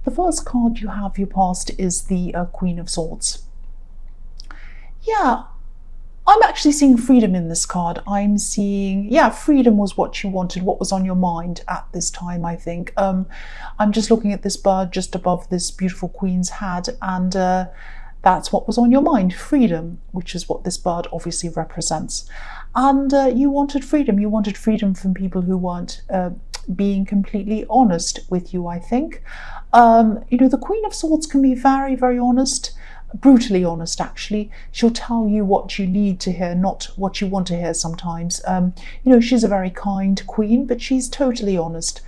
The first card you have for your past is the Queen of Swords. Yeah, I'm actually seeing freedom in this card. I'm seeing, yeah, freedom was what you wanted, what was on your mind at this time, I think. I'm just looking at this bird just above this beautiful queen's head, and that's what was on your mind, freedom, which is what this bird obviously represents. And you wanted freedom. You wanted freedom from people who weren't being completely honest with you, I think. You know, the Queen of Swords can be very, very honest, brutally honest, actually. She'll tell you what you need to hear, not what you want to hear sometimes. You know, she's a very kind queen, but she's totally honest.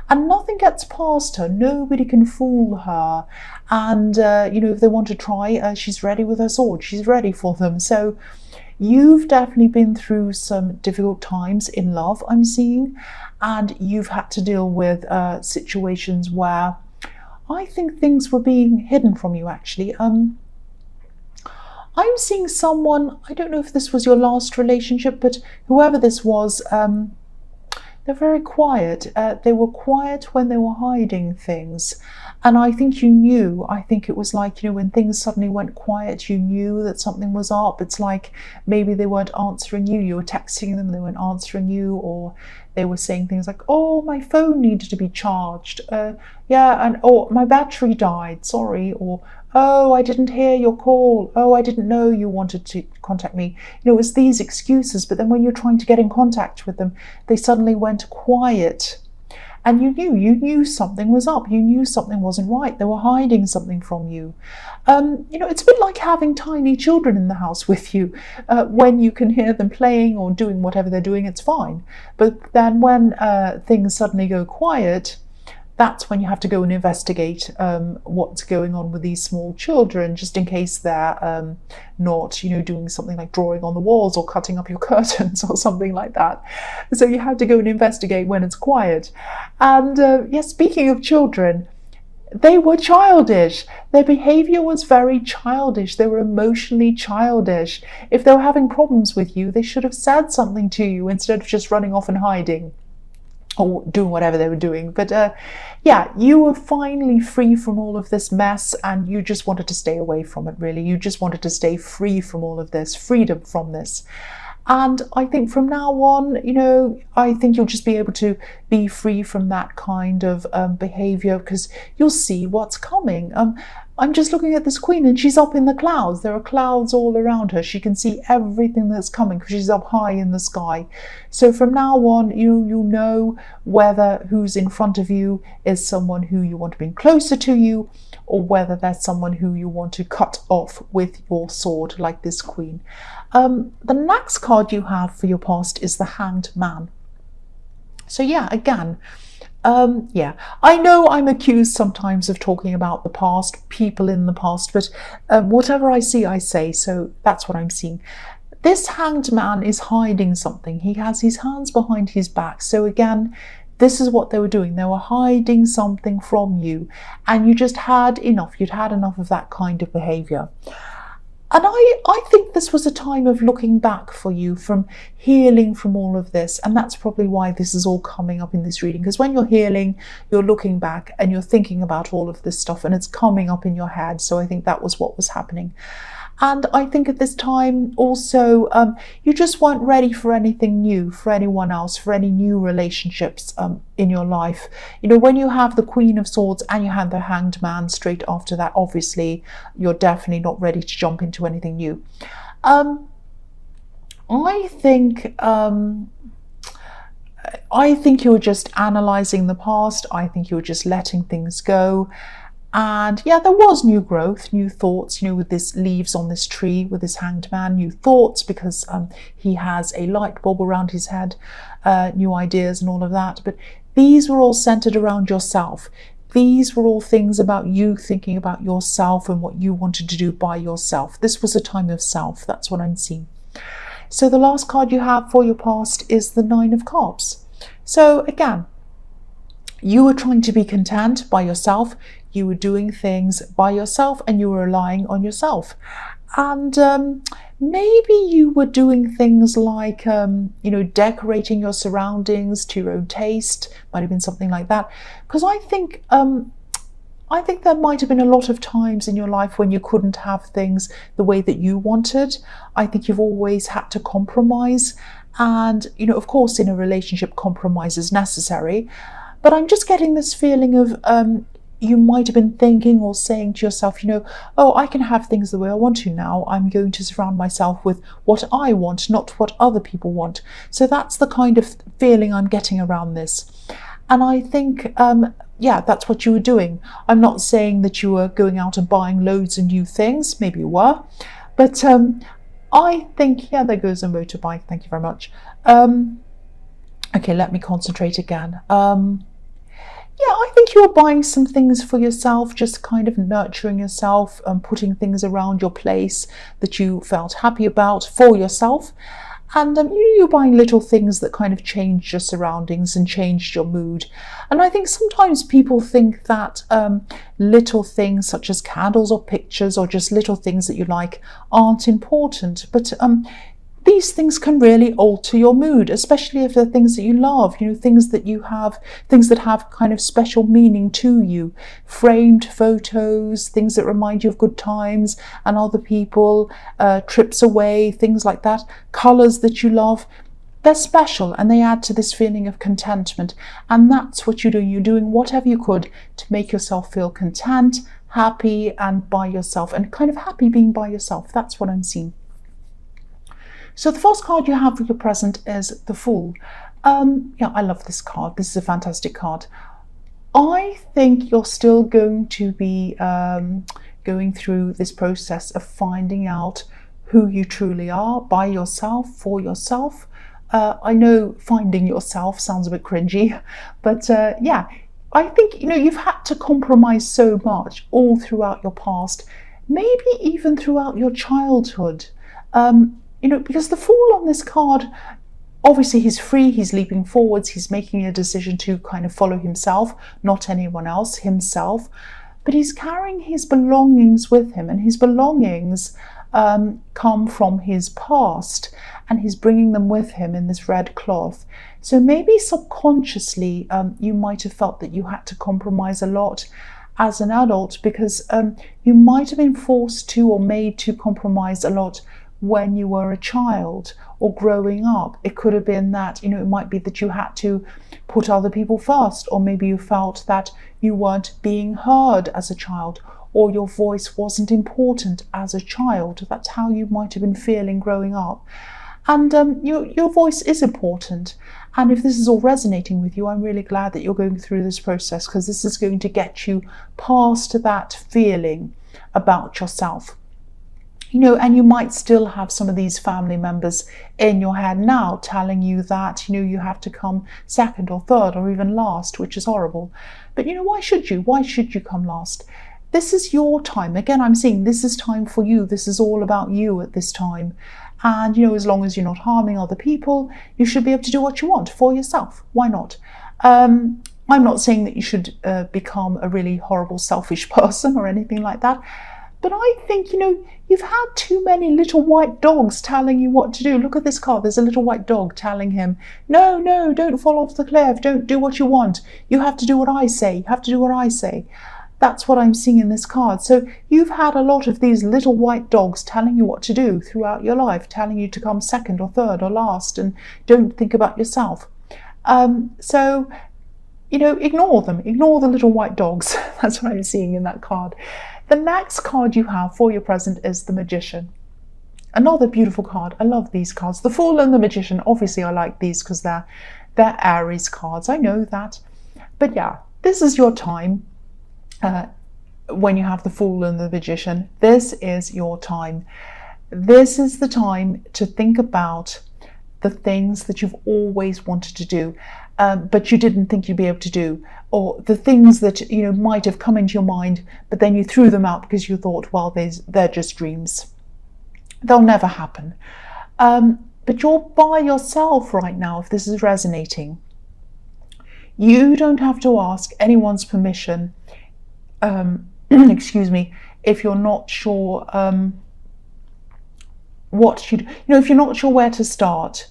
And nothing gets past her. Nobody can fool her. And, you know, if they want to try, she's ready with her sword. She's ready for them. So you've definitely been through some difficult times in love, I'm seeing. And you've had to deal with situations where I think things were being hidden from you, actually. I'm seeing someone, I don't know if this was your last relationship, but whoever this was, they're very quiet. They were quiet when they were hiding things. And I think you knew. I think it was like, you know, when things suddenly went quiet, you knew that something was up. It's like maybe they weren't answering you. You were texting them, they weren't answering you, or they were saying things like, oh, my phone needed to be charged. Yeah, and oh, my battery died, sorry. Or, oh, I didn't hear your call. Oh, I didn't know you wanted to contact me. You know, it was these excuses, but then when you're trying to get in contact with them, they suddenly went quiet. And you knew something was up. You knew something wasn't right. They were hiding something from you. You know, it's a bit like having tiny children in the house with you. When you can hear them playing or doing whatever they're doing, it's fine. But then when things suddenly go quiet, that's when you have to go and investigate what's going on with these small children, just in case they're not, you know, doing something like drawing on the walls or cutting up your curtains or something like that. So you have to go and investigate when it's quiet. And yes, speaking of children, they were childish. Their behavior was very childish. They were emotionally childish. If they were having problems with you, they should have said something to you instead of just running off and hiding or doing whatever they were doing. But yeah, you were finally free from all of this mess, and you just wanted to stay away from it, really. You just wanted to stay free from all of this, freedom from this. And I think from now on, you know, I think you'll just be able to be free from that kind of behavior, because you'll see what's coming. I'm just looking at this queen, and she's up in the clouds. There are clouds all around her. She can see everything that's coming because she's up high in the sky. So from now on, you'll know whether who's in front of you is someone who you want to bring closer to you, or whether there's someone who you want to cut off with your sword, like this queen. The next card you have for your past is the Hanged Man. So yeah, again, yeah, I know I'm accused sometimes of talking about the past, people in the past, but whatever I see, I say. So that's what I'm seeing. This Hanged Man is hiding something. He has his hands behind his back. So again, this is what they were doing. They were hiding something from you, and you just had enough. You'd had enough of that kind of behavior. And I think this was a time of looking back for you, from healing from all of this. And that's probably why this is all coming up in this reading. Because when you're healing, you're looking back and you're thinking about all of this stuff, and it's coming up in your head. So I think that was what was happening. And I think at this time also, you just weren't ready for anything new, for anyone else, for any new relationships in your life. You know, when you have the Queen of Swords and you have the Hanged Man straight after that, obviously, you're definitely not ready to jump into anything new. I think you were just analysing the past. I think you were just letting things go. And yeah, there was new growth, new thoughts, you know, with this leaves on this tree, with this Hanged Man, new thoughts, because he has a light bulb around his head, new ideas and all of that. But these were all centered around yourself. These were all things about you thinking about yourself and what you wanted to do by yourself. This was a time of self. That's what I'm seeing. So the last card you have for your past is the Nine of Cups. So again, you were trying to be content by yourself. You were doing things by yourself, and you were relying on yourself. And maybe you were doing things like, you know, decorating your surroundings to your own taste. Might have been something like that. Because I think I think there might have been a lot of times in your life when you couldn't have things the way that you wanted. I think you've always had to compromise. And, you know, of course, in a relationship, compromise is necessary. But I'm just getting this feeling of you might have been thinking or saying to yourself, you know, oh, I can have things the way I want to now. I'm going to surround myself with what I want, not what other people want. So that's the kind of feeling I'm getting around this. And I think, yeah, that's what you were doing. I'm not saying that you were going out and buying loads of new things. Maybe you were. But I think, yeah, there goes a motorbike. Thank you very much. Okay, let me concentrate again. Yeah, I think you were buying some things for yourself, just kind of nurturing yourself and putting things around your place that you felt happy about for yourself. And you're buying little things that kind of changed your surroundings and changed your mood. And I think sometimes people think that little things such as candles or pictures or just little things that you like aren't important. But these things can really alter your mood, especially if they're things that you love, you know, things that have kind of special meaning to you. Framed photos, things that remind you of good times and other people, trips away, things like that, colours that you love. They're special and they add to this feeling of contentment. And that's what you're doing. You're doing whatever you could to make yourself feel content, happy and by yourself, and kind of happy being by yourself. That's what I'm seeing. So the first card you have for your present is the Fool. Yeah, I love this card. This is a fantastic card. I think you're still going to be going through this process of finding out who you truly are by yourself, for yourself. I know finding yourself sounds a bit cringy, but yeah, I think, you know, you've had to compromise so much all throughout your past, maybe even throughout your childhood. You know, because the Fool on this card, obviously he's free, he's leaping forwards, he's making a decision to kind of follow himself, not anyone else, himself. But he's carrying his belongings with him, and his belongings come from his past, and he's bringing them with him in this red cloth. So maybe subconsciously you might have felt that you had to compromise a lot as an adult, because you might have been forced to or made to compromise a lot when you were a child or growing up. It could have been that, you know, it might be that you had to put other people first, or maybe you felt that you weren't being heard as a child, or your voice wasn't important as a child. That's how you might have been feeling growing up. And your voice is important. And if this is all resonating with you, I'm really glad that you're going through this process, because this is going to get you past that feeling about yourself. You know, and you might still have some of these family members in your head now telling you that, you know, you have to come second or third or even last, which is horrible. But, you know, why should you? Why should you come last? This is your time. Again, I'm saying this is time for you. This is all about you at this time. And, you know, as long as you're not harming other people, you should be able to do what you want for yourself. Why not? I'm not saying that you should become a really horrible, selfish person or anything like that. But I think, you know, you've had too many little white dogs telling you what to do. Look at this card. There's a little white dog telling him, no, no, don't fall off the cliff. Don't do what you want. You have to do what I say. You have to do what I say. That's what I'm seeing in this card. So you've had a lot of these little white dogs telling you what to do throughout your life, telling you to come second or third or last and don't think about yourself. So, you know, ignore them. Ignore the little white dogs. That's what I'm seeing in that card. The next card you have for your present is the Magician. Another beautiful card. I love these cards. The Fool and the Magician. Obviously, I like these because they're Aries cards. I know that. But yeah, this is your time when you have the Fool and the Magician. This is your time. This is the time to think about the things that you've always wanted to do, but you didn't think you'd be able to do, or the things that, you know, might have come into your mind, but then you threw them out because you thought, well, they're just dreams. They'll never happen. But you're by yourself right now, if this is resonating. You don't have to ask anyone's permission, excuse me, if you're not sure if you're not sure where to start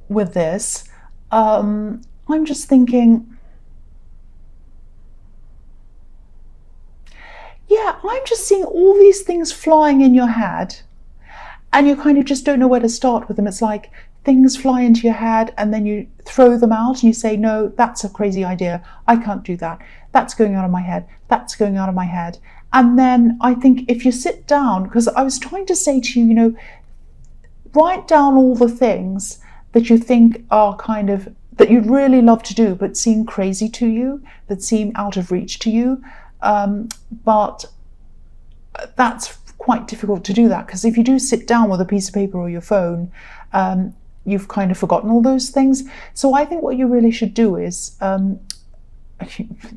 with this. I'm just thinking, yeah, I'm just seeing all these things flying in your head, and you kind of just don't know where to start with them. It's like things fly into your head and then you throw them out and you say, no, that's a crazy idea. I can't do that. That's going out of my head. That's going out of my head. And then I think if you sit down, because I was trying to say to you, you know, write down all the things that you think are kind of, that you'd really love to do, but seem crazy to you, that seem out of reach to you. But that's quite difficult to do that, because if you do sit down with a piece of paper or your phone, you've kind of forgotten all those things. So I think what you really should do is,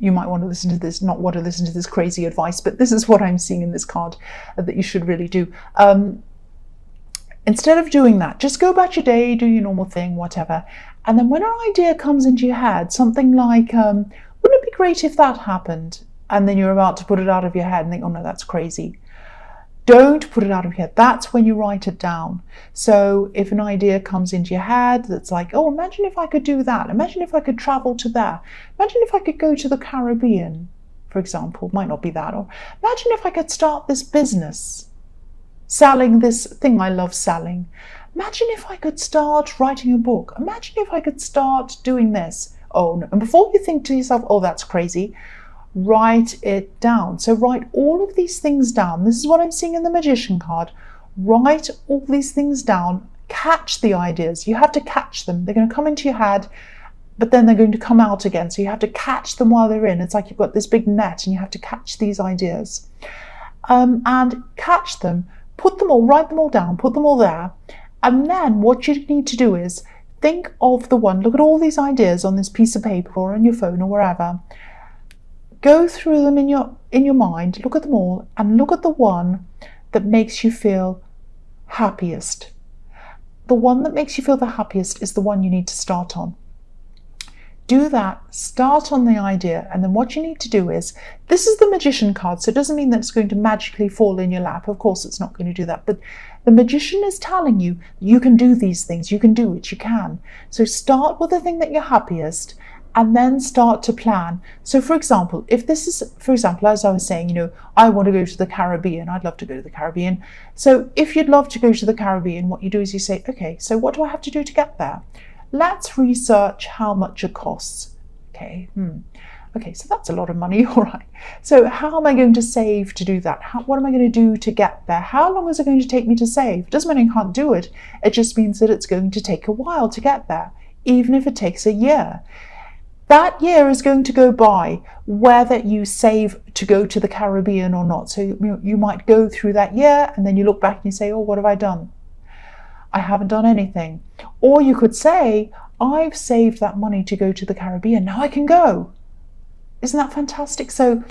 you might want to listen to this, not want to listen to this crazy advice, but this is what I'm seeing in this card that you should really do. Instead of doing that, just go about your day, do your normal thing, whatever. And then when an idea comes into your head, something like, wouldn't it be great if that happened? And then you're about to put it out of your head and think, oh no, that's crazy. Don't put it out of your head. That's when you write it down. So if an idea comes into your head that's like, oh, imagine if I could do that. Imagine if I could travel to there. Imagine if I could go to the Caribbean, for example. Might not be that. Or imagine if I could start this business, selling this thing I love selling. Imagine if I could start writing a book. Imagine if I could start doing this. Oh, no. And before you think to yourself, oh, that's crazy, write it down. So write all of these things down. This is what I'm seeing in the Magician card. Write all these things down. Catch the ideas. You have to catch them. They're going to come into your head, but then they're going to come out again. So you have to catch them while they're in. It's like you've got this big net and you have to catch these ideas. And catch them, put them all, write them all down, put them all there. And then what you need to do is think of the one, look at all these ideas on this piece of paper or on your phone or wherever. Go through them in your mind, look at them all, and look at the one that makes you feel happiest. The one that makes you feel the happiest is the one you need to start on. Do that, start on the idea, and then what you need to do is, this is the Magician card, so it doesn't mean that it's going to magically fall in your lap. Of course it's not going to do that, but the Magician is telling you you can do these things, you can do it, you can. So start with the thing that you're happiest, and then start to plan. So for example, if this is, for example, as I was saying, you know, I want to go to the Caribbean, I'd love to go to the Caribbean. So if you'd love to go to the Caribbean, what you do is you say, okay, so what do I have to do to get there? Let's research how much it costs. Okay, okay, so that's a lot of money, all right. So how am I going to save to do that? What am I going to do to get there? How long is it going to take me to save? It doesn't mean I can't do it. It just means that it's going to take a while to get there, even if it takes a year. That year is going to go by whether you save to go to the Caribbean or not. So you might go through that year and then you look back and you say, oh, what have I done? I haven't done anything. Or you could say, I've saved that money to go to the Caribbean. Now I can go. Isn't that fantastic? So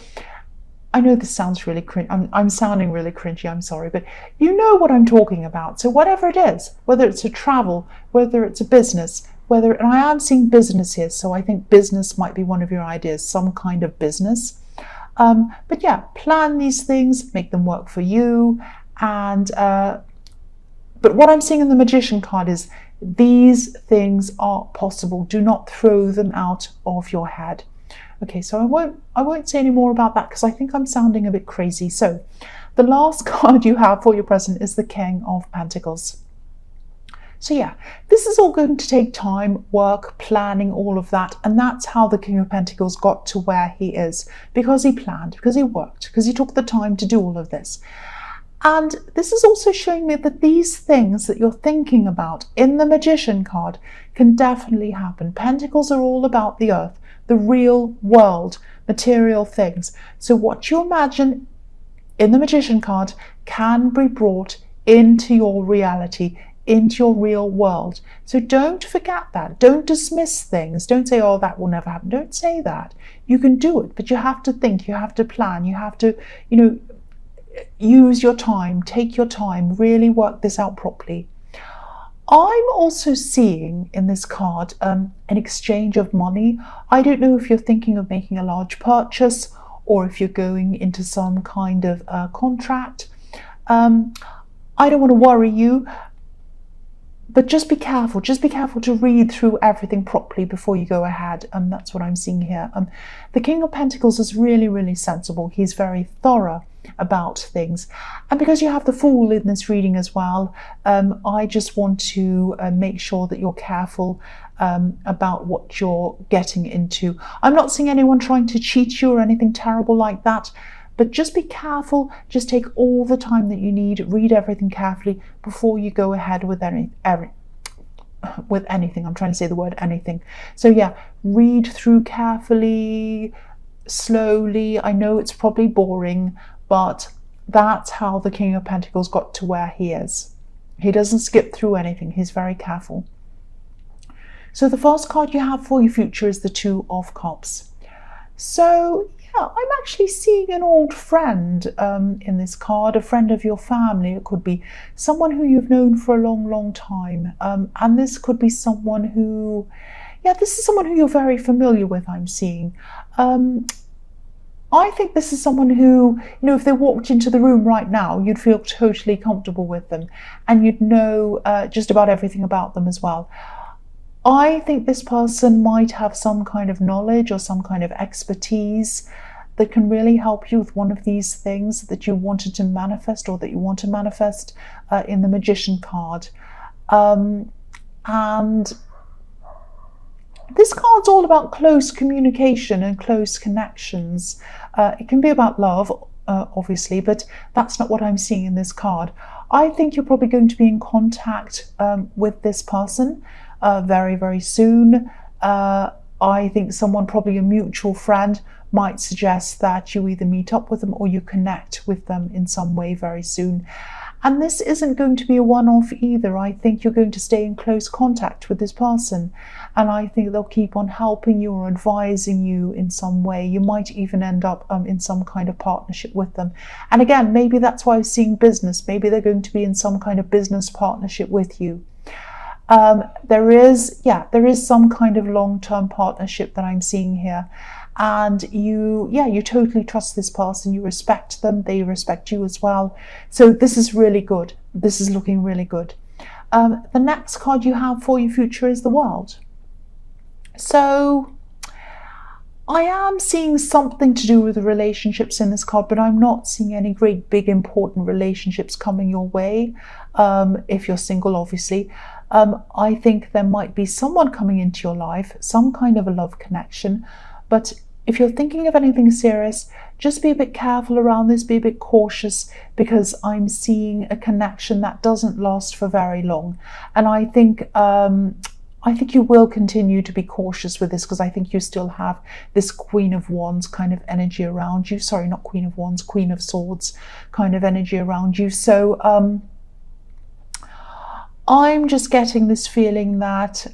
I know this sounds really cringe. I'm sounding really cringy, I'm sorry, but you know what I'm talking about. So whatever it is, whether it's a travel, whether it's a business, and I am seeing business here, so I think business might be one of your ideas, some kind of business. But yeah, plan these things, make them work for you. And but what I'm seeing in the Magician card is these things are possible. Do not throw them out of your head. Okay, so I won't say any more about that because I think I'm sounding a bit crazy. So the last card you have for your present is the King of Pentacles. So yeah, this is all going to take time, work, planning, all of that. And that's how the King of Pentacles got to where he is, because he planned, because he worked, because he took the time to do all of this. And this is also showing me that these things that you're thinking about in the Magician card can definitely happen. Pentacles are all about the earth, the real world, material things. So what you imagine in the Magician card can be brought into your reality, into your real world. So don't forget that. Don't dismiss things. Don't say, oh, that will never happen. Don't say that. You can do it, but you have to think, you have to plan, you have to, you know, use your time, take your time, really work this out properly. I'm also seeing in this card an exchange of money. I don't know if you're thinking of making a large purchase or if you're going into some kind of contract. I don't want to worry you, But just be careful. Just be careful to read through everything properly before you go ahead. That's what I'm seeing here. The King of Pentacles is really, really sensible. He's very thorough about things. And because you have the Fool in this reading as well, I just want to make sure that you're careful about what you're getting into. I'm not seeing anyone trying to cheat you or anything terrible like that. But just be careful, just take all the time that you need, read everything carefully before you go ahead with anything. I'm trying to say the word anything. So yeah, read through carefully, slowly. I know it's probably boring, but that's how the King of Pentacles got to where he is. He doesn't skip through anything. He's very careful. So the first card you have for your future is the Two of Cups. So I'm actually seeing an old friend in this card, a friend of your family. It could be someone who you've known for a long, long time. And this could be someone who, this is someone who you're very familiar with, I'm seeing. I think this is someone who, if they walked into the room right now, you'd feel totally comfortable with them and you'd know just about everything about them as well. I think this person might have some kind of knowledge or some kind of expertise that can really help you with one of these things that you wanted to manifest or that you want to manifest in the Magician card. And this card's all about close communication and close connections. It can be about love, obviously, but that's not what I'm seeing in this card. I think you're probably going to be in contact with this person very, very soon. I think someone, probably a mutual friend, might suggest that you either meet up with them or you connect with them in some way very soon. And this isn't going to be a one-off either. I think you're going to stay in close contact with this person. And I think they'll keep on helping you or advising you in some way. You might even end up in some kind of partnership with them. And again, maybe that's why I'm seeing business. Maybe they're going to be in some kind of business partnership with you. There is some kind of long-term partnership that I'm seeing here. And you totally trust this person, you respect them, they respect you as well. So this is really good. This is looking really good. The next card you have for your future is the World. So I am seeing something to do with the relationships in this card, but I'm not seeing any great big important relationships coming your way. If you're single, obviously. I think there might be someone coming into your life, some kind of a love connection. But if you're thinking of anything serious, just be a bit careful around this, be a bit cautious, because I'm seeing a connection that doesn't last for very long. And I think you will continue to be cautious with this, because I think you still have this Queen of Wands kind of energy around you. Sorry, not Queen of Wands, Queen of Swords kind of energy around you. So I'm just getting this feeling that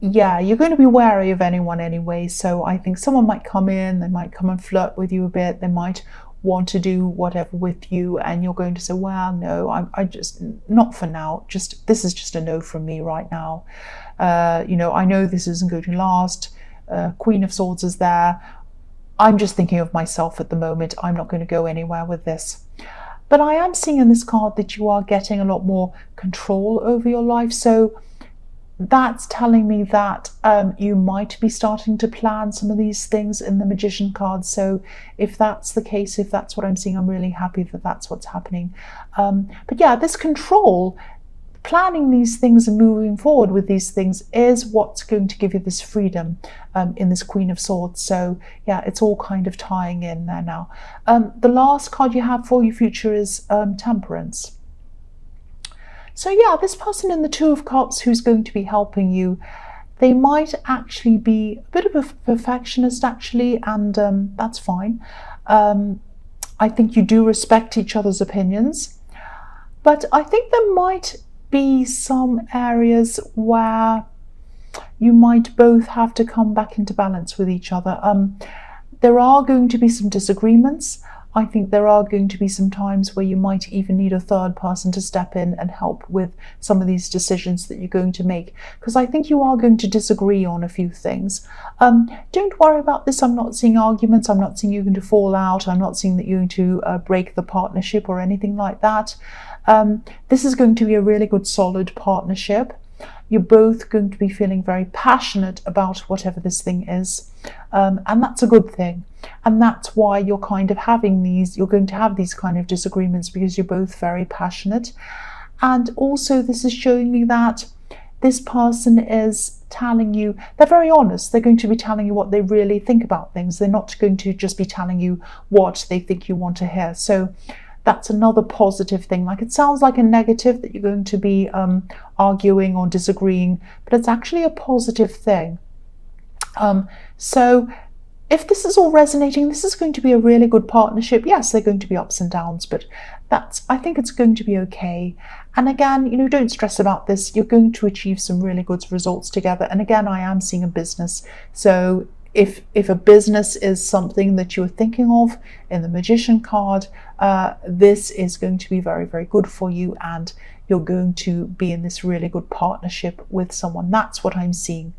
you're going to be wary of anyone anyway. So I think someone might come in, they might come and flirt with you a bit, they might want to do whatever with you, and you're going to say, well, no, I just, not for now, this is just a no from me right now. I know this isn't going to last. Queen of Swords is there. I'm just thinking of myself at the moment. I'm not going to go anywhere with this. But I am seeing in this card that you are getting a lot more control over your life. So that's telling me that you might be starting to plan some of these things in the Magician card. So if that's the case, if that's what I'm seeing, I'm really happy that that's what's happening. But yeah, this control, planning these things and moving forward with these things is what's going to give you this freedom in this Queen of Swords. So yeah, it's all kind of tying in there now. The last card you have for your future is Temperance. So yeah, this person in the Two of Cups who's going to be helping you, they might actually be a bit of a perfectionist actually, and that's fine. I think you do respect each other's opinions, but I think there might be some areas where you might both have to come back into balance with each other. There are going to be some disagreements. I think there are going to be some times where you might even need a third person to step in and help with some of these decisions that you're going to make, because I think you are going to disagree on a few things. Don't worry about this. I'm not seeing arguments. I'm not seeing you're going to fall out. I'm not seeing that you're going to break the partnership or anything like that. This is going to be a really good, solid partnership. You're both going to be feeling very passionate about whatever this thing is, and that's a good thing. And that's why you're kind of having you're going to have these kind of disagreements, because you're both very passionate. And also this is showing me that this person is telling you, they're very honest. They're going to be telling you what they really think about things. They're not going to just be telling you what they think you want to hear. So that's another positive thing. Like, it sounds like a negative that you're going to be arguing or disagreeing, but it's actually a positive thing. So if this is all resonating, this is going to be a really good partnership. Yes, they're going to be ups and downs, but I think it's going to be okay. And again, don't stress about this. You're going to achieve some really good results together. And again, I am seeing a business. So if a business is something that you're thinking of in the Magician card, this is going to be very, very good for you, and you're going to be in this really good partnership with someone. That's what I'm seeing.